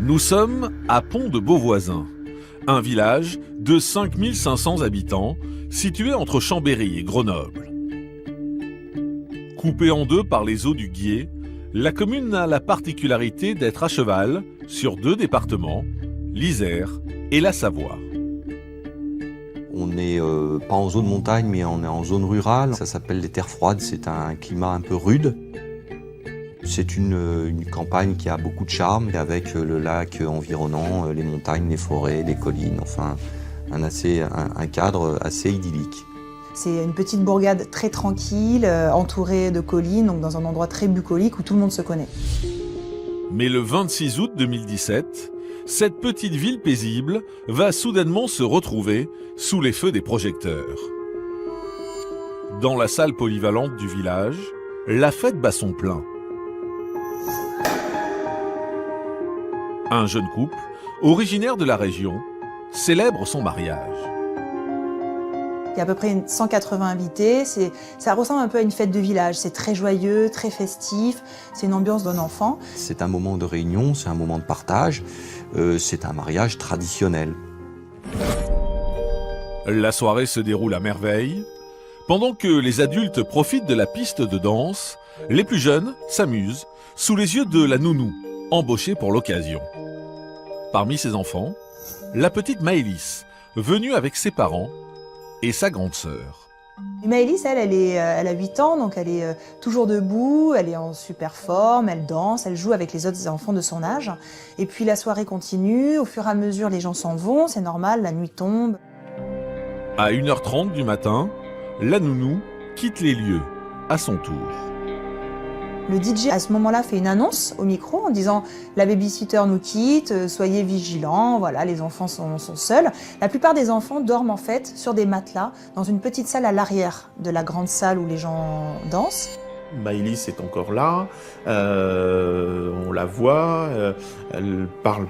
Nous sommes à Pont-de-Beauvoisin, un village de 5500 habitants situé entre Chambéry et Grenoble. Coupée en deux par les eaux du Guiers, la commune a la particularité d'être à cheval sur deux départements, l'Isère et la Savoie. On n'est pas en zone montagne, mais on est en zone rurale. Ça s'appelle les terres froides, c'est un climat un peu rude. C'est une campagne qui a beaucoup de charme, avec le lac environnant, les montagnes, les forêts, les collines, enfin un cadre assez idyllique. C'est une petite bourgade très tranquille, entourée de collines, donc dans un endroit très bucolique où tout le monde se connaît. Mais le 26 août 2017, cette petite ville paisible va soudainement se retrouver sous les feux des projecteurs. Dans la salle polyvalente du village, la fête bat son plein. Un jeune couple, originaire de la région, célèbre son mariage. Il y a à peu près 180 invités, ça ressemble un peu à une fête de village, c'est très joyeux, très festif, c'est une ambiance d'un enfant. C'est un moment de réunion, c'est un moment de partage, c'est un mariage traditionnel. La soirée se déroule à merveille. Pendant que les adultes profitent de la piste de danse, les plus jeunes s'amusent sous les yeux de la nounou, embauchée pour l'occasion. Parmi ses enfants, la petite Maëlys, venue avec ses parents et sa grande sœur. Maëlys, elle a 8 ans, donc elle est toujours debout, elle est en super forme, elle danse, elle joue avec les autres enfants de son âge. Et puis la soirée continue, au fur et à mesure les gens s'en vont, c'est normal, la nuit tombe. À 1h30 du matin, la nounou quitte les lieux, à son tour. Le DJ à ce moment-là fait une annonce au micro en disant « La babysitter nous quitte, soyez vigilants, voilà, les enfants sont seuls ». La plupart des enfants dorment en fait sur des matelas dans une petite salle à l'arrière de la grande salle où les gens dansent. Maëlys est encore là, on la voit, elle parle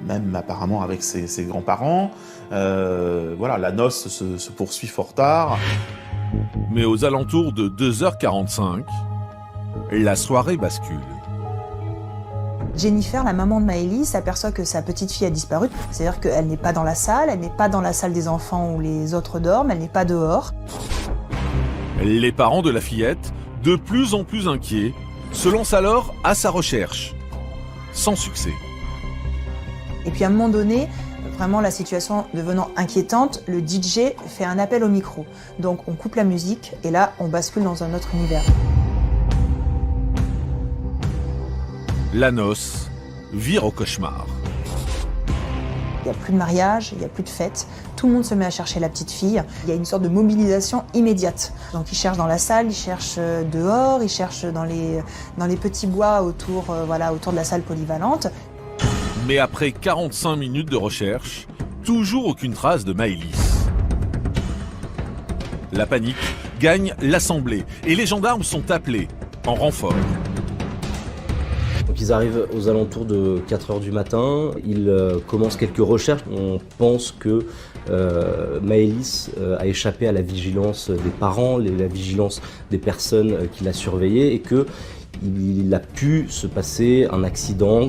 même apparemment avec ses grands-parents. Voilà, la noce se poursuit fort tard. Mais aux alentours de 2h45, la soirée bascule. Jennifer, la maman de Maëlys, s'aperçoit que sa petite fille a disparu. C'est-à-dire qu'elle n'est pas dans la salle, elle n'est pas dans la salle des enfants où les autres dorment, elle n'est pas dehors. Les parents de la fillette, de plus en plus inquiets, se lancent alors à sa recherche, sans succès. Et puis à un moment donné, vraiment la situation devenant inquiétante, le DJ fait un appel au micro. Donc on coupe la musique et là on bascule dans un autre univers. La noce vire au cauchemar. Il n'y a plus de mariage, il n'y a plus de fête. Tout le monde se met à chercher la petite fille. Il y a une sorte de mobilisation immédiate. Donc ils cherchent dans la salle, ils cherchent dehors, ils cherchent dans les petits bois autour de la salle polyvalente. Mais après 45 minutes de recherche, toujours aucune trace de Maëlys. La panique gagne l'assemblée et les gendarmes sont appelés en renfort. Donc ils arrivent aux alentours de 4h du matin, ils commencent quelques recherches. On pense que Maëlys a échappé à la vigilance des parents, la vigilance des personnes qui la surveillaient et qu'il a pu se passer un accident.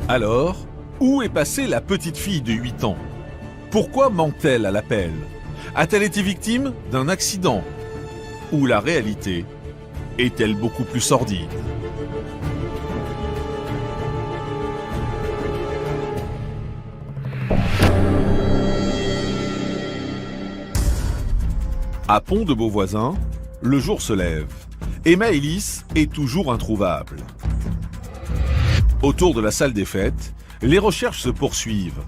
Alors, où est passée la petite fille de 8 ans? Pourquoi manque-t-elle à l'appel? A-t-elle été victime d'un accident? Ou la réalité est-elle beaucoup plus sordide? À Pont-de-Beauvoisin, le jour se lève et Maëlys est toujours introuvable. Autour de la salle des fêtes, les recherches se poursuivent.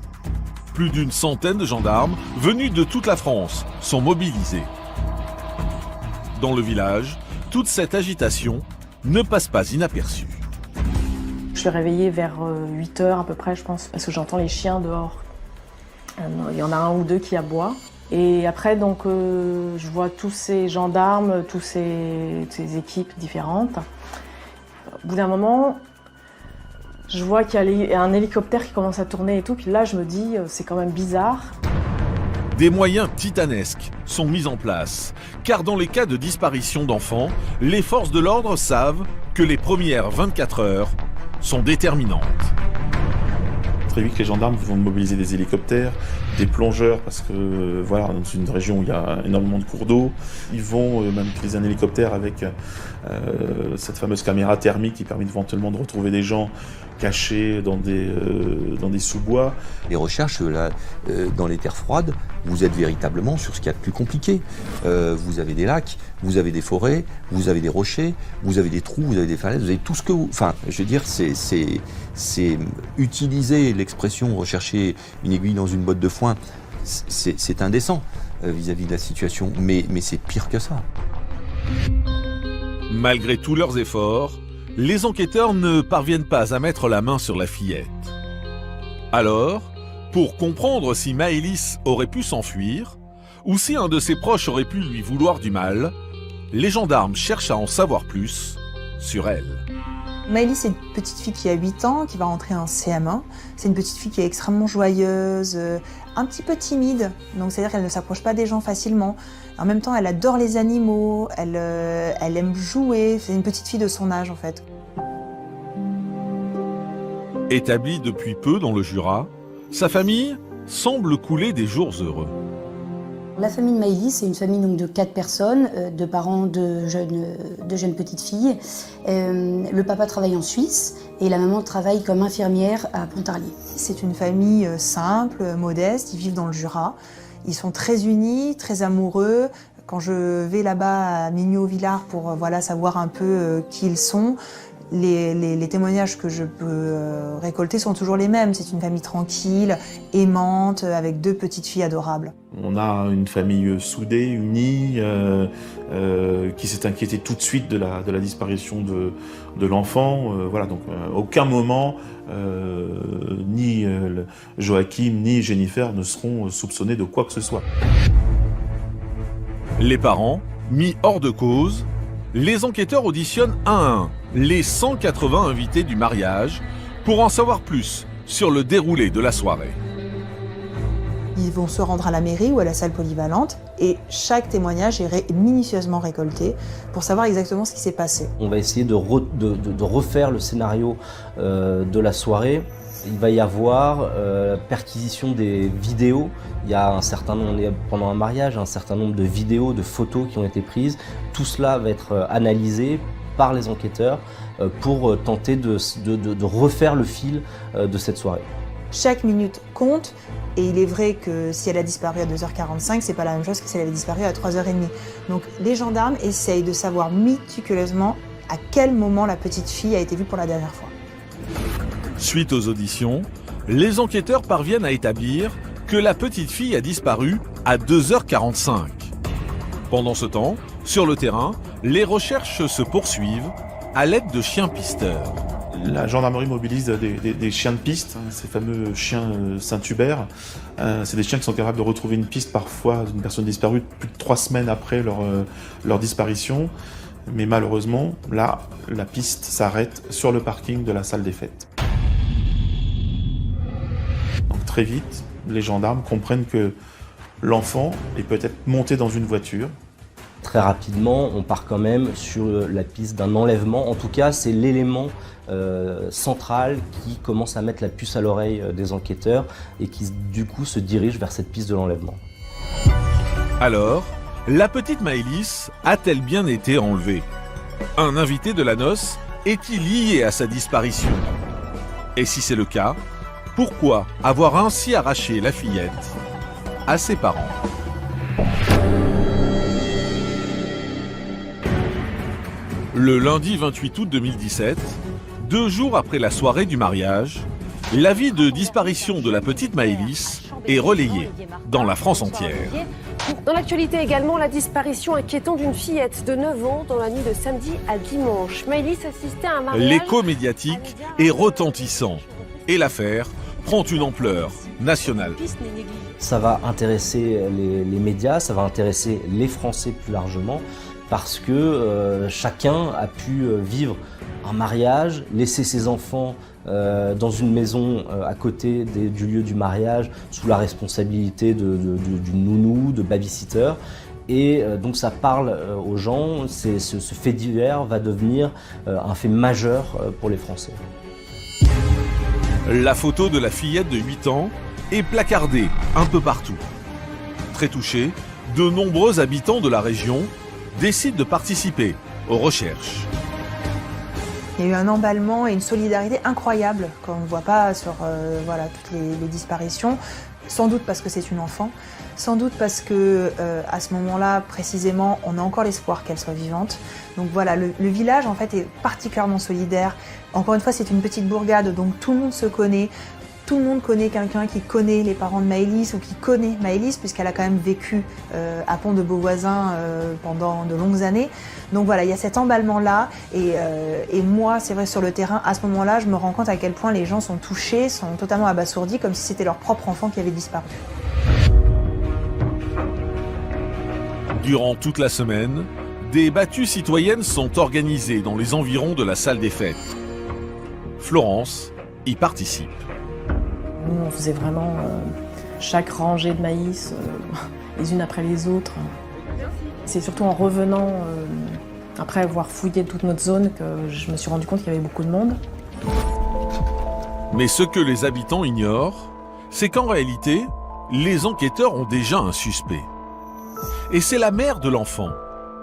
Plus d'une centaine de gendarmes venus de toute la France sont mobilisés. Dans le village, toute cette agitation ne passe pas inaperçue. Je suis réveillée vers 8h à peu près, je pense, parce que j'entends les chiens dehors. Il y en a un ou deux qui aboient. Et après, donc, je vois tous ces gendarmes, toutes ces équipes différentes. Au bout d'un moment, je vois qu'il y a un hélicoptère qui commence à tourner et tout, puis là je me dis c'est quand même bizarre. Des moyens titanesques sont mis en place, car dans les cas de disparition d'enfants, les forces de l'ordre savent que les premières 24 heures sont déterminantes. Très vite, les gendarmes vont mobiliser des hélicoptères, des plongeurs, parce que voilà, dans une région où il y a énormément de cours d'eau. Ils vont même utiliser un hélicoptère avec cette fameuse caméra thermique qui permet éventuellement de retrouver des gens cachés dans des sous-bois. Les recherches dans les terres froides, vous êtes véritablement sur ce qu'il y a de plus compliqué. Vous avez des lacs, vous avez des forêts, vous avez des rochers, vous avez des trous, vous avez des falaises, vous avez tout ce que vous... Enfin, je veux dire, c'est utiliser l'expression rechercher une aiguille dans une botte de foin, c'est indécent vis-à-vis de la situation, mais c'est pire que ça. Malgré tous leurs efforts, les enquêteurs ne parviennent pas à mettre la main sur la fillette. Alors, pour comprendre si Maëlys aurait pu s'enfuir, ou si un de ses proches aurait pu lui vouloir du mal, les gendarmes cherchent à en savoir plus sur elle. Maëlys, c'est une petite fille qui a 8 ans, qui va rentrer en CM1. C'est une petite fille qui est extrêmement joyeuse, un petit peu timide, donc c'est-à-dire qu'elle ne s'approche pas des gens facilement. En même temps, elle adore les animaux, elle aime jouer, c'est une petite fille de son âge en fait. Établie depuis peu dans le Jura, sa famille semble couler des jours heureux. La famille de Maëlys, c'est une famille donc, de 4 personnes, de parents de jeunes petites filles. Le papa travaille en Suisse et la maman travaille comme infirmière à Pontarlier. C'est une famille simple, modeste, ils vivent dans le Jura. Ils sont très unis, très amoureux. Quand je vais là-bas à Mignot-Villars pour savoir un peu qui ils sont, les témoignages que je peux récolter sont toujours les mêmes. C'est une famille tranquille, aimante, avec 2 petites filles adorables. On a une famille soudée, unie, qui s'est inquiétée tout de suite de la disparition de l'enfant. Donc aucun moment, ni Joachim ni Jennifer ne seront soupçonnés de quoi que ce soit. Les parents, mis hors de cause, les enquêteurs auditionnent un à un les 180 invités du mariage pour en savoir plus sur le déroulé de la soirée. Ils vont se rendre à la mairie ou à la salle polyvalente et chaque témoignage est minutieusement récolté pour savoir exactement ce qui s'est passé. On va essayer de refaire le scénario de la soirée. Il va y avoir perquisition des vidéos. Il y a un certain nombre, pendant un mariage, un certain nombre de vidéos, de photos qui ont été prises. Tout cela va être analysé par les enquêteurs pour tenter de refaire le fil de cette soirée. Chaque minute compte et il est vrai que si elle a disparu à 2h45, c'est pas la même chose que si elle avait disparu à 3h30. Donc les gendarmes essayent de savoir méticuleusement à quel moment la petite fille a été vue pour la dernière fois. Suite aux auditions, les enquêteurs parviennent à établir que la petite fille a disparu à 2h45. Pendant ce temps, sur le terrain, les recherches se poursuivent à l'aide de chiens pisteurs. La gendarmerie mobilise des chiens de piste, ces fameux chiens Saint-Hubert. C'est des chiens qui sont capables de retrouver une piste parfois d'une personne disparue plus de 3 semaines après leur disparition. Mais malheureusement, là, la piste s'arrête sur le parking de la salle des fêtes. Donc très vite, les gendarmes comprennent que l'enfant est peut-être monté dans une voiture. Très rapidement, on part quand même sur la piste d'un enlèvement. En tout cas, c'est l'élément central qui commence à mettre la puce à l'oreille des enquêteurs et qui, du coup, se dirige vers cette piste de l'enlèvement. Alors, la petite Maëlys a-t-elle bien été enlevée? Un invité de la noce est-il lié à sa disparition? Et si c'est le cas, pourquoi avoir ainsi arraché la fillette à ses parents? Le lundi 28 août 2017, 2 jours après la soirée du mariage, l'avis de disparition de la petite Maëlys est relayé dans la France entière. Dans l'actualité également, la disparition inquiétante d'une fillette de 9 ans dans la nuit de samedi à dimanche. Maëlys assistait à un mariage... L'écho médiatique est retentissant et l'affaire prend une ampleur nationale. Ça va intéresser les médias, ça va intéresser les Français plus largement, parce que chacun a pu vivre un mariage, laisser ses enfants dans une maison à côté du lieu du mariage, sous la responsabilité d'une nounou, de babysitter. Et donc ça parle aux gens, ce fait divers va devenir un fait majeur pour les Français. La photo de la fillette de 8 ans est placardée un peu partout. Très touchés, de nombreux habitants de la région décident de participer aux recherches. Il y a eu un emballement et une solidarité incroyable qu'on ne voit pas sur toutes les disparitions. Sans doute parce que c'est une enfant, sans doute parce que à ce moment-là, précisément, on a encore l'espoir qu'elle soit vivante. Donc voilà, le village en fait est particulièrement solidaire. Encore une fois, c'est une petite bourgade, donc tout le monde se connaît. Tout le monde connaît quelqu'un qui connaît les parents de Maëlys ou qui connaît Maëlys, puisqu'elle a quand même vécu à Pont-de-Beauvoisin pendant de longues années. Donc voilà, il y a cet emballement-là. Et moi, c'est vrai, sur le terrain, à ce moment-là, je me rends compte à quel point les gens sont touchés, sont totalement abasourdis, comme si c'était leur propre enfant qui avait disparu. Durant toute la semaine, des battues citoyennes sont organisées dans les environs de la salle des fêtes. Florence y participe. Nous, on faisait vraiment chaque rangée de maïs, les unes après les autres. C'est surtout en revenant, après avoir fouillé toute notre zone, que je me suis rendu compte qu'il y avait beaucoup de monde. Mais ce que les habitants ignorent, c'est qu'en réalité, les enquêteurs ont déjà un suspect. Et c'est la mère de l'enfant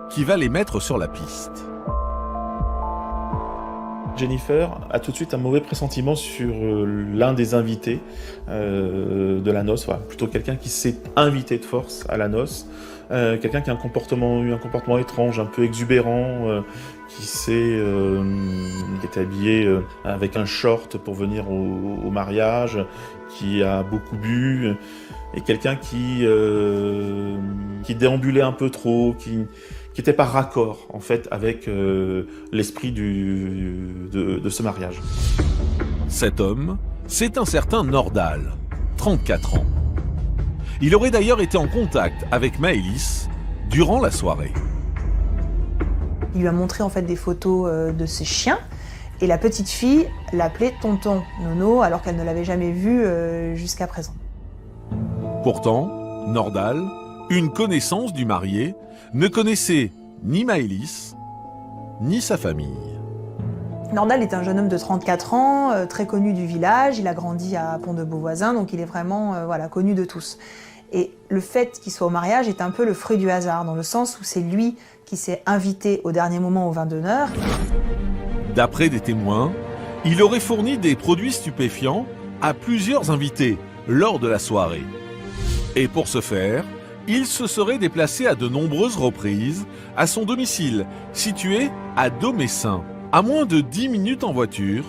qui va les mettre sur la piste. Jennifer a tout de suite un mauvais pressentiment sur l'un des invités de la noce, plutôt quelqu'un qui s'est invité de force à la noce, quelqu'un qui a eu un comportement étrange, un peu exubérant, qui est habillé avec un short pour venir au mariage, qui a beaucoup bu, et quelqu'un qui déambulait un peu trop, qui n'était pas raccord en fait avec l'esprit de ce mariage. Cet homme, c'est un certain Nordal, 34 ans. Il aurait d'ailleurs été en contact avec Maëlys durant la soirée. Il lui a montré en fait des photos de ses chiens et la petite fille l'appelait tonton Nono alors qu'elle ne l'avait jamais vu jusqu'à présent. Pourtant, Nordal, une connaissance du marié, ne connaissait ni Maëlys, ni sa famille. Nordal est un jeune homme de 34 ans, très connu du village, il a grandi à Pont-de-Beauvoisin, donc il est vraiment connu de tous. Et le fait qu'il soit au mariage est un peu le fruit du hasard, dans le sens où c'est lui qui s'est invité au dernier moment au vin d'honneur. D'après des témoins, il aurait fourni des produits stupéfiants à plusieurs invités lors de la soirée. Et pour ce faire, il se serait déplacé à de nombreuses reprises à son domicile, situé à Domessin, à moins de 10 minutes en voiture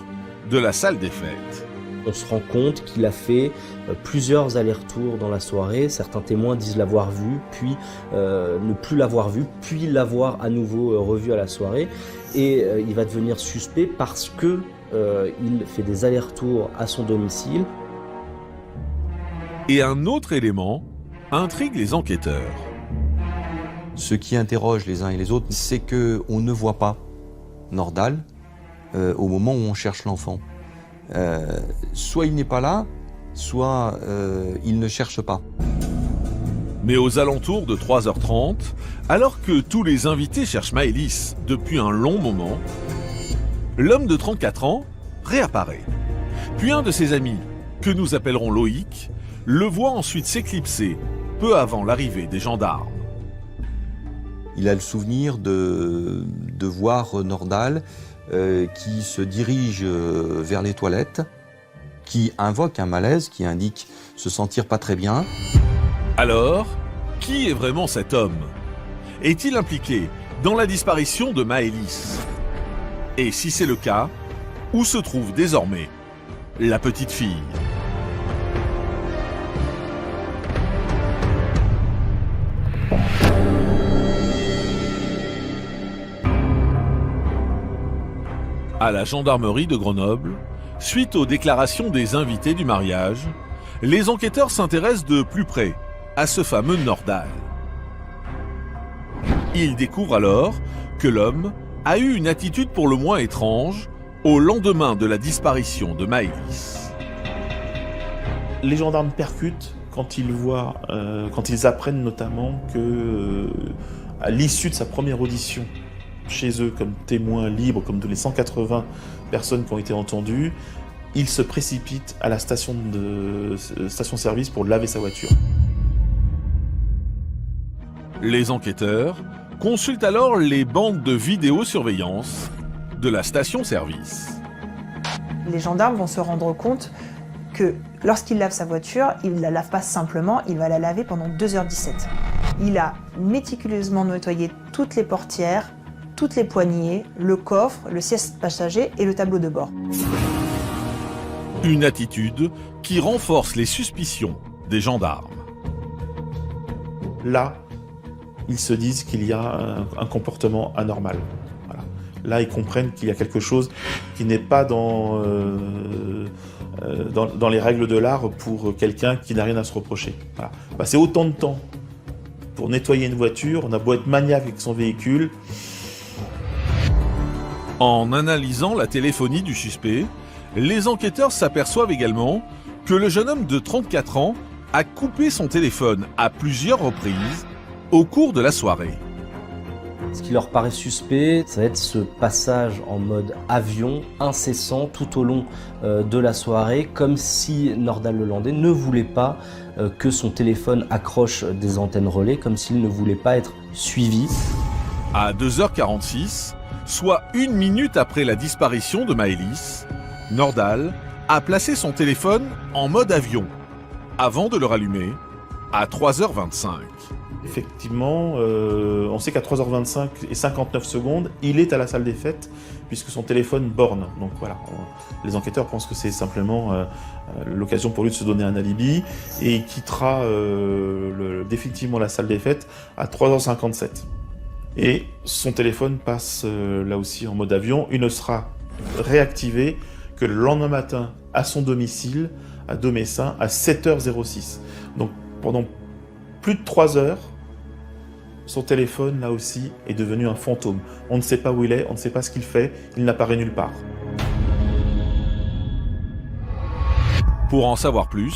de la salle des fêtes. On se rend compte qu'il a fait plusieurs allers-retours dans la soirée. Certains témoins disent l'avoir vu, puis ne plus l'avoir vu, puis l'avoir à nouveau revu à la soirée. Et il va devenir suspect parce que il fait des allers-retours à son domicile. Et un autre élément intrigue les enquêteurs. Ce qui interroge les uns et les autres, c'est qu'on ne voit pas Nordal au moment où on cherche l'enfant. Soit il n'est pas là, soit il ne cherche pas. Mais aux alentours de 3h30, alors que tous les invités cherchent Maëlys depuis un long moment, l'homme de 34 ans réapparaît. Puis un de ses amis, que nous appellerons Loïc, le voit ensuite s'éclipser peu avant l'arrivée des gendarmes. Il a le souvenir de voir Nordal qui se dirige vers les toilettes, qui invoque un malaise, qui indique se sentir pas très bien. Alors, qui est vraiment cet homme? Est-il impliqué dans la disparition de Maëlys? Et si c'est le cas, où se trouve désormais la petite fille? À la gendarmerie de Grenoble, suite aux déclarations des invités du mariage, les enquêteurs s'intéressent de plus près à ce fameux Nordal. Ils découvrent alors que l'homme a eu une attitude pour le moins étrange au lendemain de la disparition de Maëlys. Les gendarmes percutent quand ils apprennent notamment que, à l'issue de sa première audition chez eux comme témoin libre, comme de les 180 personnes qui ont été entendues, il se précipite à la station-service pour laver sa voiture. Les enquêteurs consultent alors les bandes de vidéosurveillance de la station-service. Les gendarmes vont se rendre compte que lorsqu'il lave sa voiture, il ne la lave pas simplement, il va la laver pendant 2h17. Il a méticuleusement nettoyé toutes les portières, toutes les poignées, le coffre, le siège passager et le tableau de bord. Une attitude qui renforce les suspicions des gendarmes. Là, ils se disent qu'il y a un comportement anormal. Voilà. Là, ils comprennent qu'il y a quelque chose qui n'est pas dans les règles de l'art pour quelqu'un qui n'a rien à se reprocher. Voilà. C'est autant de temps pour nettoyer une voiture, on a beau être maniaque avec son véhicule. En analysant la téléphonie du suspect, les enquêteurs s'aperçoivent également que le jeune homme de 34 ans a coupé son téléphone à plusieurs reprises au cours de la soirée. Ce qui leur paraît suspect, ça va être ce passage en mode avion incessant tout au long de la soirée, comme si Nordal Lelandais ne voulait pas que son téléphone accroche des antennes relais, comme s'il ne voulait pas être suivi. À 2h46, soit 1 minute après la disparition de Maëlys, Nordal a placé son téléphone en mode avion, avant de le rallumer à 3h25. Effectivement, on sait qu'à 3h25 et 59 secondes, il est à la salle des fêtes, puisque son téléphone borne. Donc voilà, les enquêteurs pensent que c'est simplement l'occasion pour lui de se donner un alibi, et il quittera définitivement la salle des fêtes à 3h57. Et son téléphone passe là aussi en mode avion. Il ne sera réactivé que le lendemain matin à son domicile, à Domessin, à 7h06. Donc pendant plus de 3 heures, son téléphone, là aussi, est devenu un fantôme. On ne sait pas où il est, on ne sait pas ce qu'il fait, il n'apparaît nulle part. Pour en savoir plus,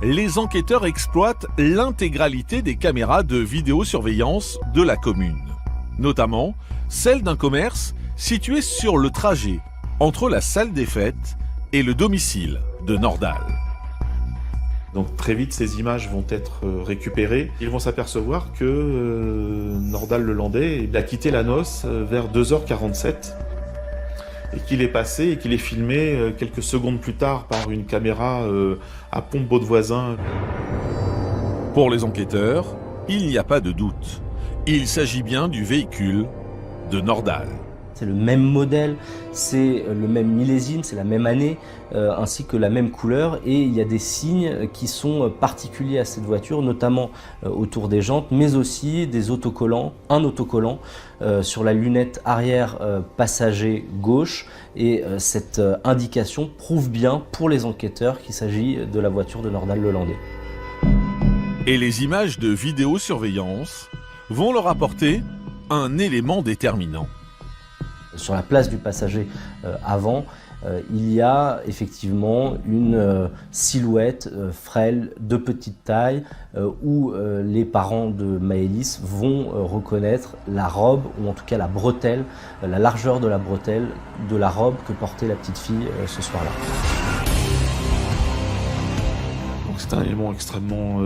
les enquêteurs exploitent l'intégralité des caméras de vidéosurveillance de la commune, notamment celle d'un commerce situé sur le trajet entre la salle des fêtes et le domicile de Nordal. Donc très vite, ces images vont être récupérées. Ils vont s'apercevoir que Nordal Lelandais a quitté la noce vers 2h47 et qu'il est passé et qu'il est filmé quelques secondes plus tard par une caméra à Pont-Beaudevoisin. Pour les enquêteurs, il n'y a pas de doute. Il s'agit bien du véhicule de Nordal. C'est le même modèle, c'est le même millésime, c'est la même année, ainsi que la même couleur. Et il y a des signes qui sont particuliers à cette voiture, notamment autour des jantes, mais aussi des autocollants, un autocollant sur la lunette arrière passager gauche. Et cette indication prouve bien pour les enquêteurs qu'il s'agit de la voiture de Nordal Lelandais. Et les images de vidéosurveillance vont leur apporter un élément déterminant. Sur la place du passager avant, il y a effectivement une silhouette frêle de petite taille où les parents de Maëlys vont reconnaître la robe, ou en tout cas la bretelle, la largeur de la bretelle de la robe que portait la petite fille ce soir-là. C'est un élément extrêmement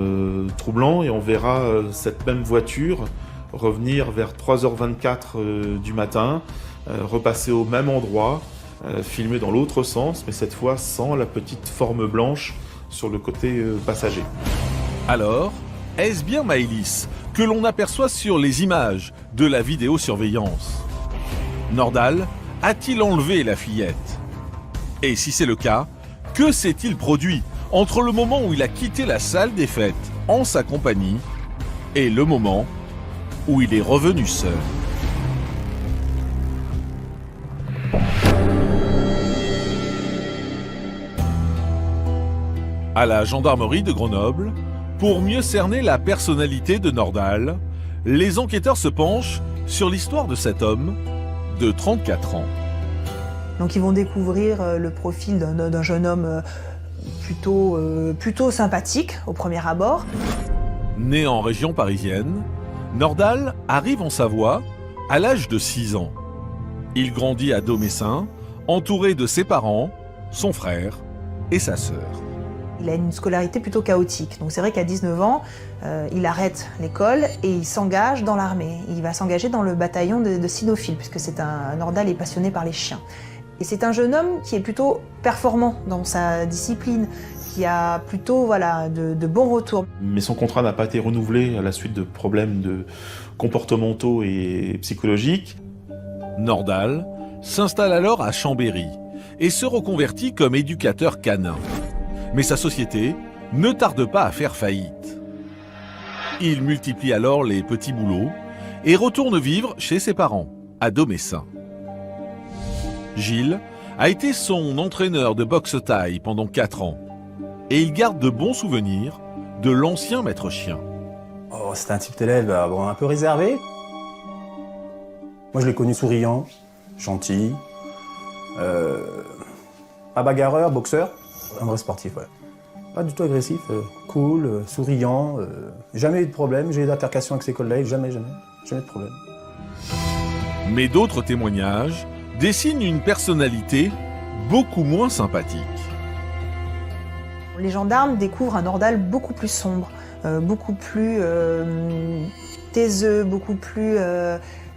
troublant, et on verra cette même voiture revenir vers 3h24 du matin, repasser au même endroit, filmé dans l'autre sens, mais cette fois sans la petite forme blanche sur le côté passager. Alors, est-ce bien Maëlys que l'on aperçoit sur les images de la vidéosurveillance? Nordal a-t-il enlevé la fillette? Et si c'est le cas, que s'est-il produit entre le moment où il a quitté la salle des fêtes en sa compagnie et le moment où il est revenu seul? À la gendarmerie de Grenoble, pour mieux cerner la personnalité de Nordal, les enquêteurs se penchent sur l'histoire de cet homme de 34 ans. Donc ils vont découvrir le profil d'un jeune homme plutôt sympathique au premier abord. Né en région parisienne, Nordal arrive en Savoie à l'âge de 6 ans. Il grandit à Domessin, entouré de ses parents, son frère et sa sœur. Il a une scolarité plutôt chaotique. Donc c'est vrai qu'à 19 ans, il arrête l'école et il s'engage dans l'armée. Il va s'engager dans le bataillon de cynophiles, puisque Nordal est passionné par les chiens. Et c'est un jeune homme qui est plutôt performant dans sa discipline, qui a plutôt de bons retours. Mais son contrat n'a pas été renouvelé à la suite de problèmes comportementaux et psychologiques. Nordal s'installe alors à Chambéry et se reconvertit comme éducateur canin. Mais sa société ne tarde pas à faire faillite. Il multiplie alors les petits boulots et retourne vivre chez ses parents, à Domessin. Gilles a été son entraîneur de boxe thaï pendant 4 ans et il garde de bons souvenirs de l'ancien maître chien. Oh, c'est un type d'élève un peu réservé. Moi, je l'ai connu souriant, gentil, pas bagarreur, boxeur, un vrai sportif, ouais. Pas du tout agressif, cool, souriant, jamais eu de problème, j'ai eu d'altercation avec ses collègues, jamais de problème. Mais d'autres témoignages dessinent une personnalité beaucoup moins sympathique. Les gendarmes découvrent un Nordal beaucoup plus sombre, beaucoup plus taiseux, beaucoup plus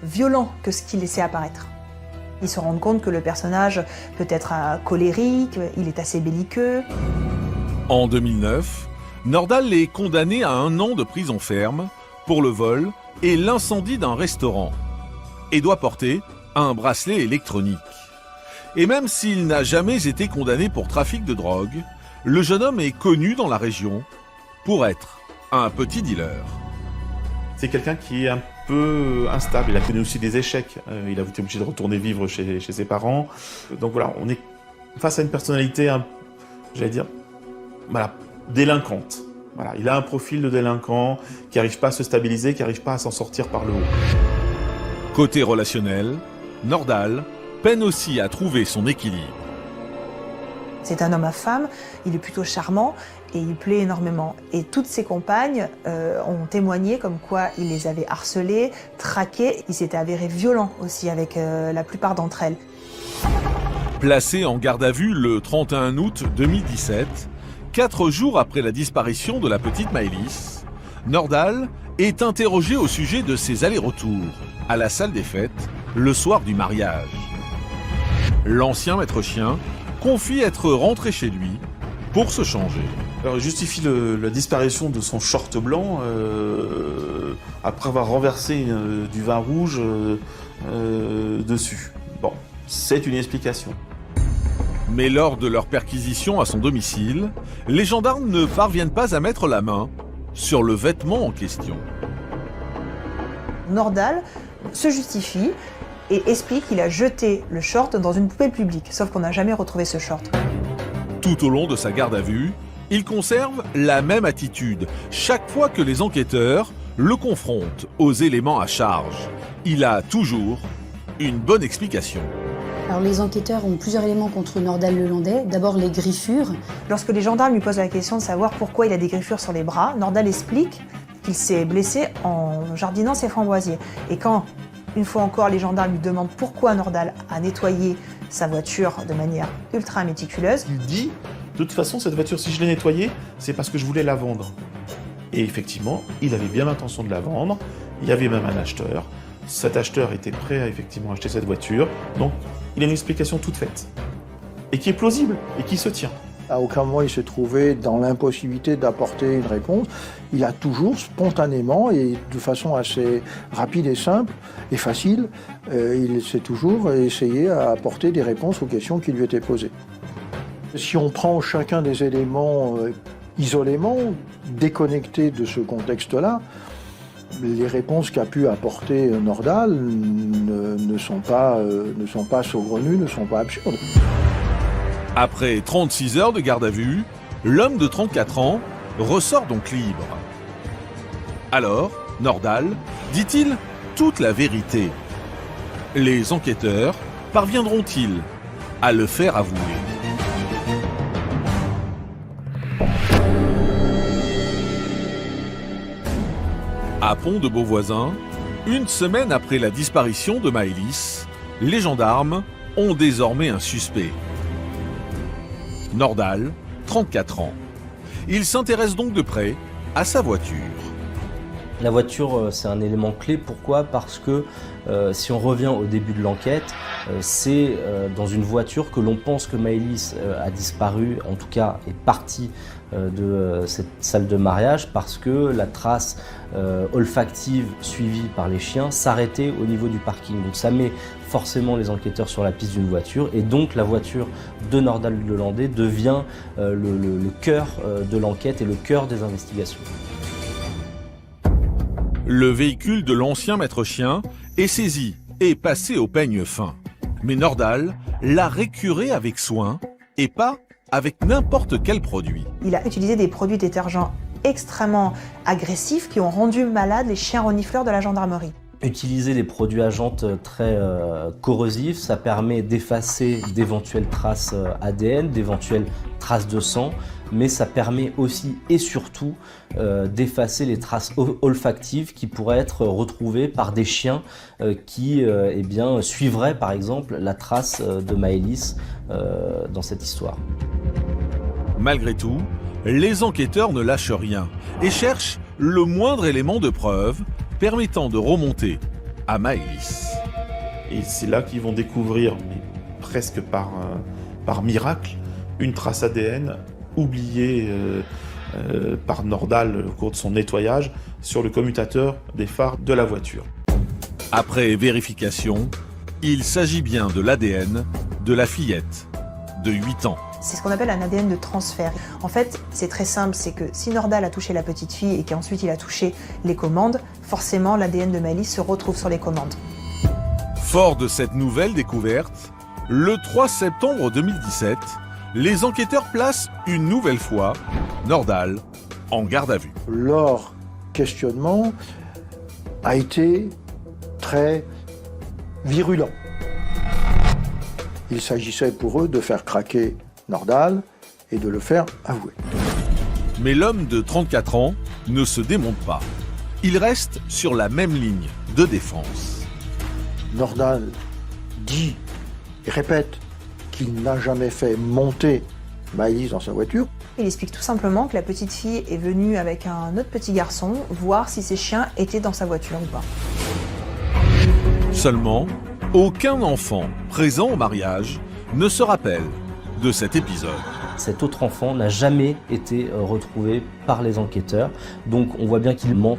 violent que ce qu'il laissait apparaître. Ils se rendent compte que le personnage peut être colérique, il est assez belliqueux. En 2009, Nordal est condamné à 1 an de prison ferme pour le vol et l'incendie d'un restaurant et doit porter un bracelet électronique. Et même s'il n'a jamais été condamné pour trafic de drogue, le jeune homme est connu dans la région pour être un petit dealer. C'est quelqu'un qui est un peu instable. Il a connu aussi des échecs. Il a été obligé de retourner vivre chez ses parents. Donc voilà, on est face à une personnalité, délinquante. Voilà, il a un profil de délinquant qui n'arrive pas à se stabiliser, qui n'arrive pas à s'en sortir par le haut. Côté relationnel, Nordal peine aussi à trouver son équilibre. C'est un homme à femme, il est plutôt charmant et il plaît énormément. Et toutes ses compagnes ont témoigné comme quoi il les avait harcelées, traquées. Il s'était avéré violent aussi avec la plupart d'entre elles. Placé en garde à vue le 31 août 2017, 4 jours après la disparition de la petite Maëlys, Nordal est interrogé au sujet de ses allers-retours à la salle des fêtes le soir du mariage. L'ancien maître chien confie être rentré chez lui pour se changer. Alors, il justifie la disparition de son short blanc après avoir renversé du vin rouge dessus. Bon, c'est une explication. Mais lors de leur perquisition à son domicile, les gendarmes ne parviennent pas à mettre la main sur le vêtement en question. Nordal se justifie et explique qu'il a jeté le short dans une poubelle publique, sauf qu'on n'a jamais retrouvé ce short. Tout au long de sa garde à vue, il conserve la même attitude chaque fois que les enquêteurs le confrontent aux éléments à charge. Il a toujours une bonne explication. Alors les enquêteurs ont plusieurs éléments contre Nordal Lelandais. D'abord les griffures. Lorsque les gendarmes lui posent la question de savoir pourquoi il a des griffures sur les bras, Nordal explique qu'il s'est blessé en jardinant ses framboisiers. Et quand, une fois encore, les gendarmes lui demandent pourquoi Nordal a nettoyé sa voiture de manière ultra méticuleuse, Il dit, de toute façon, cette voiture, si je l'ai nettoyée, c'est parce que je voulais la vendre. Et effectivement, il avait bien l'intention de la vendre. Il y avait même un acheteur. Cet acheteur était prêt à effectivement acheter cette voiture. Donc, il a une explication toute faite. Et qui est plausible, et qui se tient. À aucun moment il s'est trouvé dans l'impossibilité d'apporter une réponse. Il a toujours spontanément et de façon assez rapide et simple et facile, il s'est toujours essayé à apporter des réponses aux questions qui lui étaient posées. Si on prend chacun des éléments isolément, déconnectés de ce contexte-là, les réponses qu'a pu apporter Nordal ne sont pas saugrenues, ne sont pas absurdes. Après 36 heures de garde à vue, l'homme de 34 ans ressort donc libre. Alors, Nordal dit-il toute la vérité? Les enquêteurs parviendront-ils à le faire avouer? À Pont-de-Beauvoisin, une semaine après la disparition de Maëlys, les gendarmes ont désormais un suspect. Nordal, 34 ans. Il s'intéresse donc de près à sa voiture. La voiture, c'est un élément clé. Pourquoi ? Parce que si on revient au début de l'enquête, c'est dans une voiture que l'on pense que Maëlys a disparu, en tout cas est partie de cette salle de mariage, parce que la trace olfactive suivie par les chiens s'arrêtait au niveau du parking. Donc ça met forcément les enquêteurs sur la piste d'une voiture, et donc la voiture de Nordal Lelandais devient le cœur de l'enquête et le cœur des investigations. Le véhicule de l'ancien maître chien est saisi et passé au peigne fin. Mais Nordal l'a récuré avec soin et pas avec n'importe quel produit. Il a utilisé des produits détergents extrêmement agressifs qui ont rendu malades les chiens renifleurs de la gendarmerie. Utiliser des produits à jantes très corrosifs, ça permet d'effacer d'éventuelles traces ADN, d'éventuelles traces de sang, mais ça permet aussi et surtout d'effacer les traces olfactives qui pourraient être retrouvées par des chiens qui suivraient par exemple la trace de Maëlys dans cette histoire. Malgré tout, les enquêteurs ne lâchent rien et cherchent le moindre élément de preuve permettant de remonter à Maëlys. Et c'est là qu'ils vont découvrir, mais presque par miracle, une trace ADN oubliée par Nordal au cours de son nettoyage sur le commutateur des phares de la voiture. Après vérification, il s'agit bien de l'ADN de la fillette de 8 ans. C'est ce qu'on appelle un ADN de transfert. En fait, c'est très simple, c'est que si Nordal a touché la petite fille et qu'ensuite il a touché les commandes, forcément l'ADN de Maëlys se retrouve sur les commandes. Fort de cette nouvelle découverte, le 3 septembre 2017, les enquêteurs placent une nouvelle fois Nordal en garde à vue. Leur questionnement a été très virulent. Il s'agissait pour eux de faire craquer Nordal et de le faire avouer. Mais l'homme de 34 ans ne se démonte pas. Il reste sur la même ligne de défense. Nordal dit et répète qu'il n'a jamais fait monter Maëlys dans sa voiture. Il explique tout simplement que la petite fille est venue avec un autre petit garçon voir si ses chiens étaient dans sa voiture ou pas. Seulement, aucun enfant présent au mariage ne se rappelle de cet épisode. Cet autre enfant n'a jamais été retrouvé par les enquêteurs, donc on voit bien qu'il ment.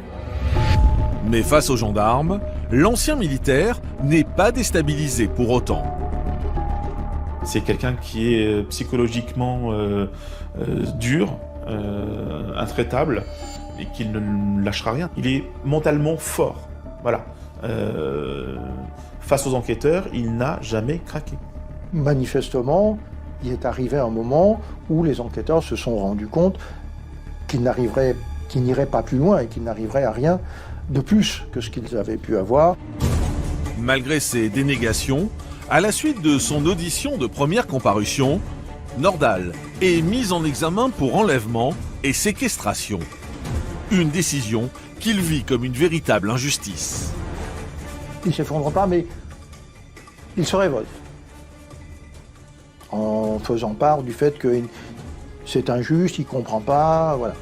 Mais face aux gendarmes, l'ancien militaire n'est pas déstabilisé pour autant. C'est quelqu'un qui est psychologiquement dur, intraitable, et qui ne lâchera rien. Il est mentalement fort. Voilà. Face aux enquêteurs, il n'a jamais craqué. Manifestement, il est arrivé un moment où les enquêteurs se sont rendus compte qu'ils n'iraient pas plus loin et qu'ils n'arriveraient à rien de plus que ce qu'ils avaient pu avoir. Malgré ses dénégations, à la suite de son audition de première comparution, Nordal est mis en examen pour enlèvement et séquestration. Une décision qu'il vit comme une véritable injustice. Il ne s'effondre pas, mais il se révolte. En faisant part du fait que c'est injuste, il ne comprend pas, voilà.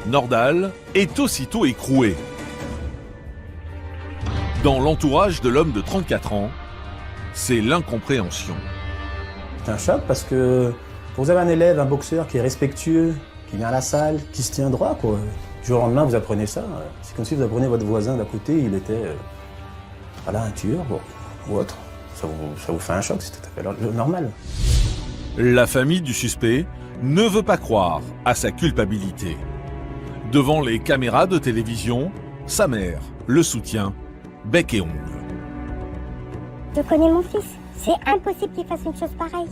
Nordal est aussitôt écroué. Dans l'entourage de l'homme de 34 ans, c'est l'incompréhension. C'est un choc parce que vous avez un élève, un boxeur qui est respectueux, qui vient à la salle, qui se tient droit, quoi. Du jour au lendemain, vous apprenez ça. C'est comme si vous apprenez votre voisin d'à côté, il était un tueur ou autre. Ça vous fait un choc, c'est tout à fait normal. La famille du suspect ne veut pas croire à sa culpabilité. Devant les caméras de télévision, sa mère le soutient, bec et ongles. Je connais mon fils. C'est impossible qu'il fasse une chose pareille.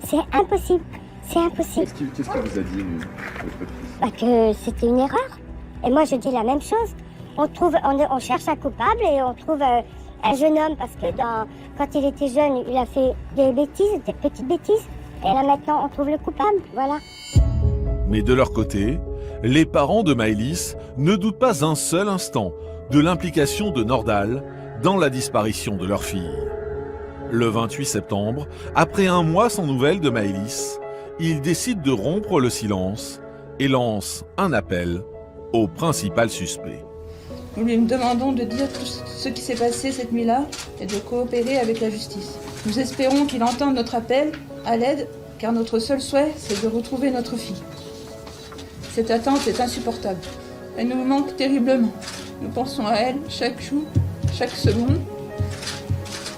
C'est impossible. C'est impossible. Qu'est-ce qu'il vous a dit, votre fils ? Que c'était une erreur. Et moi, je dis la même chose. On cherche un coupable et on trouve un jeune homme parce que quand il était jeune, il a fait des bêtises, des petites bêtises. Et là, maintenant, on trouve le coupable. Voilà. Mais de leur côté, les parents de Maëlys ne doutent pas un seul instant de l'implication de Nordal dans la disparition de leur fille. Le 28 septembre, après un mois sans nouvelles de Maëlys, il décide de rompre le silence et lance un appel au principal suspect. Nous lui demandons de dire tout ce qui s'est passé cette nuit-là et de coopérer avec la justice. Nous espérons qu'il entende notre appel à l'aide, car notre seul souhait, c'est de retrouver notre fille. Cette attente est insupportable. Elle nous manque terriblement. Nous pensons à elle chaque jour, chaque seconde.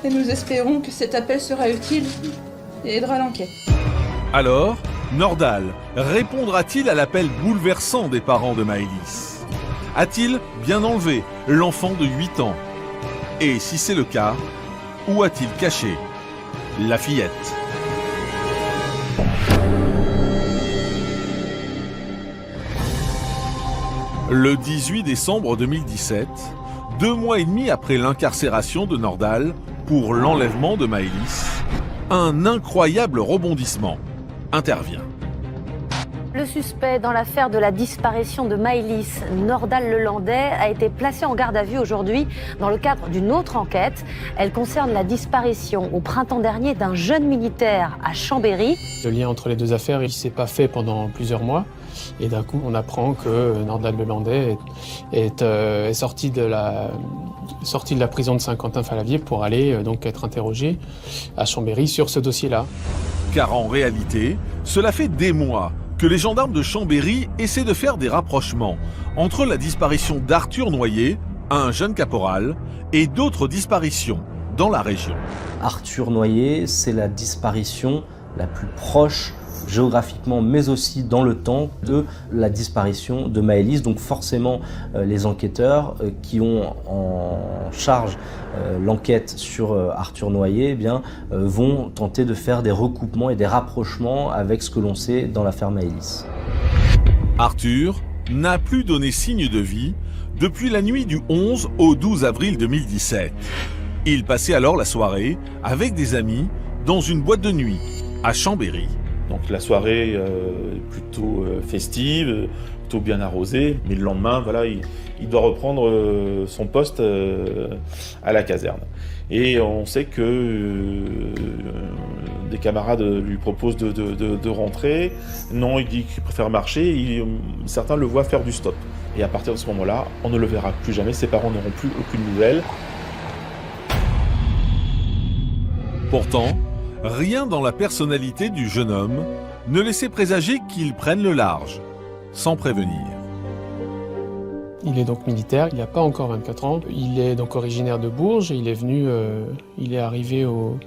Et nous espérons que cet appel sera utile et aidera l'enquête. Alors, Nordahl répondra-t-il à l'appel bouleversant des parents de Maëlys? A-t-il bien enlevé l'enfant de 8 ans? Et si c'est le cas, où a-t-il caché la fillette? Le 18 décembre 2017, 2 mois et demi après l'incarcération de Nordahl pour l'enlèvement de Maëlys, un incroyable rebondissement intervient. Le suspect dans l'affaire de la disparition de Maëlys, Nordahl Lelandais, a été placé en garde à vue aujourd'hui dans le cadre d'une autre enquête. Elle concerne la disparition au printemps dernier d'un jeune militaire à Chambéry. Le lien entre les deux affaires, il ne s'est pas fait pendant plusieurs mois. Et d'un coup, on apprend que Nordahl Lelandais est sorti de la prison de Saint-Quentin-Fallavier pour aller donc être interrogé à Chambéry sur ce dossier-là. Car en réalité, cela fait des mois que les gendarmes de Chambéry essaient de faire des rapprochements entre la disparition d'Arthur Noyer, un jeune caporal, et d'autres disparitions dans la région. Arthur Noyer, c'est la disparition la plus proche géographiquement mais aussi dans le temps de la disparition de Maëlys. Donc forcément les enquêteurs qui ont en charge l'enquête sur Arthur Noyer eh bien, vont tenter de faire des recoupements et des rapprochements avec ce que l'on sait dans l'affaire Maëlys. Arthur n'a plus donné signe de vie depuis la nuit du 11 au 12 avril 2017. Il passait alors la soirée avec des amis dans une boîte de nuit à Chambéry. Donc la soirée est plutôt festive, plutôt bien arrosée, mais le lendemain, voilà, il doit reprendre son poste à la caserne. Et on sait que des camarades lui proposent de rentrer. Non, il dit qu'il préfère marcher. Certains le voient faire du stop. Et à partir de ce moment-là, on ne le verra plus jamais. Ses parents n'auront plus aucune nouvelle. Pourtant, rien dans la personnalité du jeune homme ne laissait présager qu'il prenne le large, sans prévenir. Il est donc militaire, il n'a pas encore 24 ans. Il est donc originaire de Bourges et il est arrivé au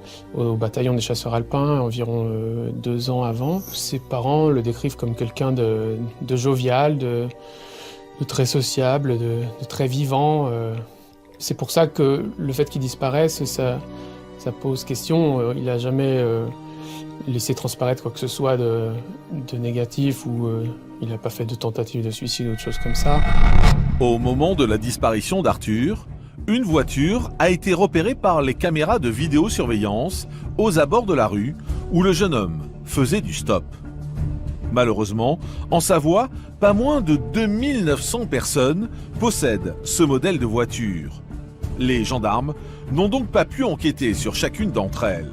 bataillon des chasseurs alpins environ 2 ans avant. Ses parents le décrivent comme quelqu'un de jovial, de très sociable, de très vivant. C'est pour ça que le fait qu'il disparaisse, ça pose question. Il n'a jamais laissé transparaître quoi que ce soit de négatif ou il n'a pas fait de tentative de suicide ou de choses comme ça. Au moment de la disparition d'Arthur, une voiture a été repérée par les caméras de vidéosurveillance aux abords de la rue où le jeune homme faisait du stop. Malheureusement, en Savoie, pas moins de 2900 personnes possèdent ce modèle de voiture. Les gendarmes n'ont donc pas pu enquêter sur chacune d'entre elles.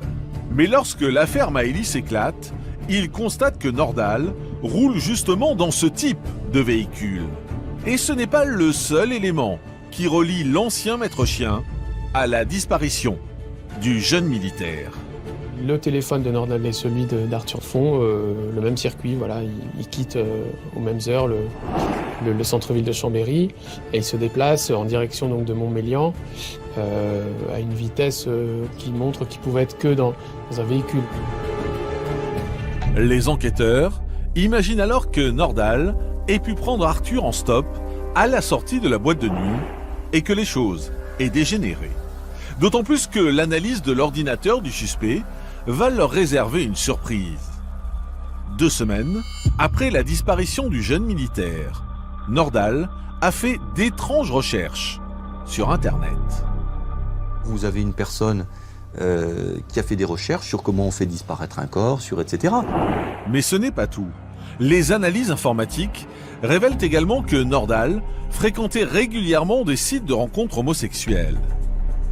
Mais lorsque l'affaire Maëlys éclate, ils constatent que Nordahl roule justement dans ce type de véhicule. Et ce n'est pas le seul élément qui relie l'ancien maître chien à la disparition du jeune militaire. Le téléphone de Nordahl et celui d'Arthur font le même circuit. Voilà, ils quittent aux mêmes heures le centre-ville de Chambéry et ils se déplacent en direction donc, de Montmélian à une vitesse qui montre qu'ils pouvaient être que dans un véhicule. Les enquêteurs imaginent alors que Nordahl ait pu prendre Arthur en stop à la sortie de la boîte de nuit et que les choses aient dégénéré. D'autant plus que l'analyse de l'ordinateur du suspect va leur réserver une surprise. 2 semaines après la disparition du jeune militaire, Nordahl a fait d'étranges recherches sur Internet. Vous avez une personne qui a fait des recherches sur comment on fait disparaître un corps, sur etc. Mais ce n'est pas tout. Les analyses informatiques révèlent également que Nordahl fréquentait régulièrement des sites de rencontres homosexuelles.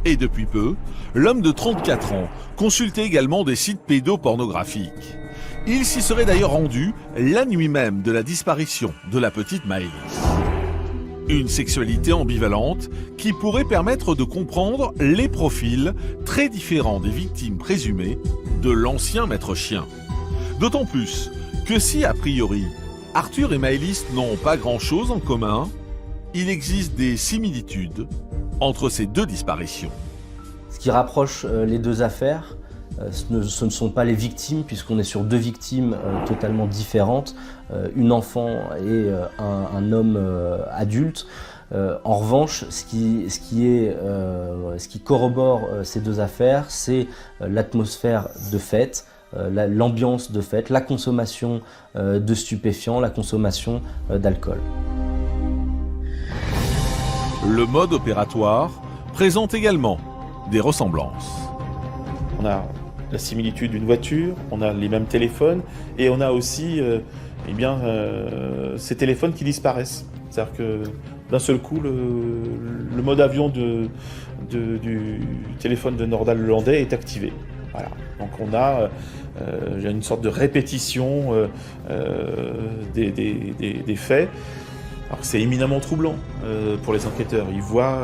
Et depuis peu, l'homme de 34 ans consultait également des sites pédopornographiques. Il s'y serait d'ailleurs rendu la nuit même de la disparition de la petite Maëlys. Une sexualité ambivalente qui pourrait permettre de comprendre les profils très différents des victimes présumées de l'ancien maître chien. D'autant plus que si, a priori, Arthur et Maëlys n'ont pas grand-chose en commun, il existe des similitudes entre ces deux disparitions. Ce qui rapproche les deux affaires, ce ne sont pas les victimes, puisqu'on est sur deux victimes totalement différentes, une enfant et un homme adulte. En revanche, ce qui corrobore ces deux affaires, c'est l'atmosphère de fête, l'ambiance de fête, la consommation de stupéfiants, la consommation d'alcool. Le mode opératoire présente également des ressemblances. On a la similitude d'une voiture, on a les mêmes téléphones et on a aussi ces téléphones qui disparaissent. C'est-à-dire que d'un seul coup, le mode avion du téléphone de Nordal Le Landais est activé. Voilà. Donc on a une sorte de répétition des faits. Alors c'est éminemment troublant pour les enquêteurs. Ils voient